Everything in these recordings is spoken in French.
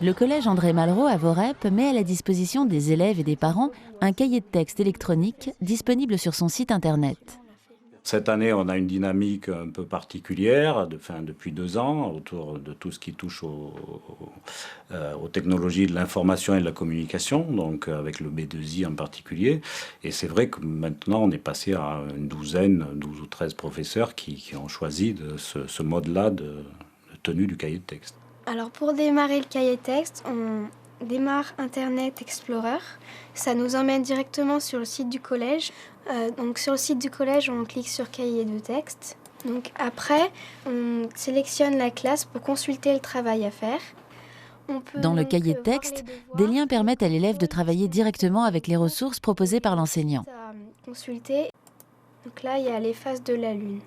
Le collège André Malraux à Vorep met à la disposition des élèves et des parents un cahier de texte électronique disponible sur son site internet. Cette année, on a une dynamique un peu particulière, depuis 2 ans, autour de tout ce qui touche aux technologies de l'information et de la communication, donc avec le B2I en particulier. Et c'est vrai que maintenant, on est passé à une douzaine, 12 ou 13 professeurs qui ont choisi ce mode-là de tenue du cahier de texte. Alors pour démarrer le cahier de texte, on démarre Internet Explorer. Ça nous emmène directement sur le site du collège. Donc sur le site du collège, on clique sur cahier de texte. Donc après, on sélectionne la classe pour consulter le travail à faire. Dans le cahier de texte, des liens permettent à l'élève de travailler directement avec les ressources proposées par l'enseignant. Consulter. Donc là, il y a les phases de la Lune.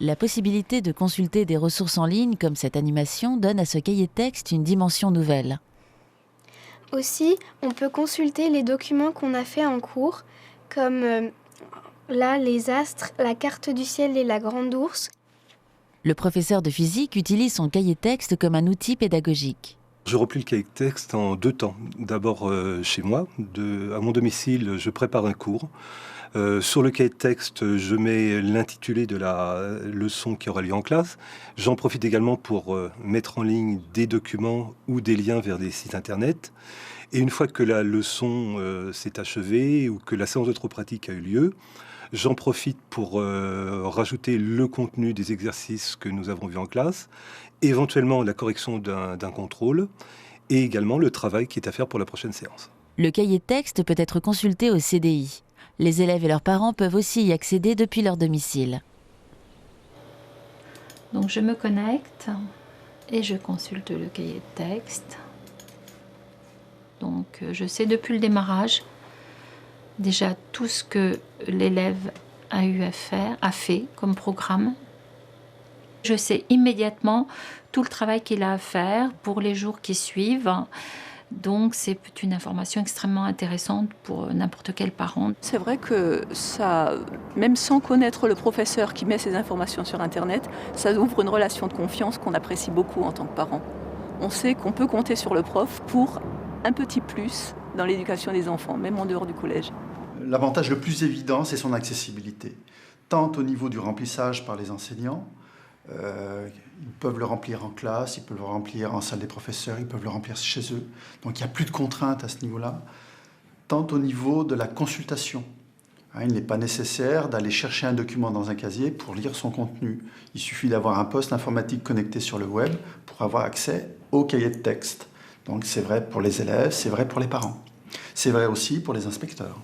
La possibilité de consulter des ressources en ligne comme cette animation donne à ce cahier de texte une dimension nouvelle. Aussi, on peut consulter les documents qu'on a fait en cours, comme là, les astres, la carte du ciel et la grande ours. Le professeur de physique utilise son cahier de texte comme un outil pédagogique. Je replie le cahier de texte en 2 temps. D'abord chez moi, à mon domicile, je prépare un cours. Sur le cahier de texte, je mets l'intitulé de la leçon qui aura lieu en classe. J'en profite également pour mettre en ligne des documents ou des liens vers des sites internet. Et une fois que la leçon s'est achevée ou que la séance de trop pratique a eu lieu, j'en profite pour rajouter le contenu des exercices que nous avons vus en classe, éventuellement la correction d'un contrôle et également le travail qui est à faire pour la prochaine séance. Le cahier de texte peut être consulté au CDI. Les élèves et leurs parents peuvent aussi y accéder depuis leur domicile. Donc je me connecte et je consulte le cahier de texte. Donc je sais depuis le démarrage déjà tout ce que l'élève a fait comme programme. Je sais immédiatement tout le travail qu'il a à faire pour les jours qui suivent. Donc c'est une information extrêmement intéressante pour n'importe quel parent. C'est vrai que ça, même sans connaître le professeur qui met ces informations sur Internet, ça ouvre une relation de confiance qu'on apprécie beaucoup en tant que parent. On sait qu'on peut compter sur le prof pour un petit plus dans l'éducation des enfants, même en dehors du collège. L'avantage le plus évident, c'est son accessibilité, tant au niveau du remplissage par les enseignants. Ils peuvent le remplir en classe, ils peuvent le remplir en salle des professeurs, ils peuvent le remplir chez eux. Donc il n'y a plus de contraintes à ce niveau-là. Tant au niveau de la consultation. Il n'est pas nécessaire d'aller chercher un document dans un casier pour lire son contenu. Il suffit d'avoir un poste informatique connecté sur le web pour avoir accès au cahier de texte. Donc c'est vrai pour les élèves, c'est vrai pour les parents. C'est vrai aussi pour les inspecteurs.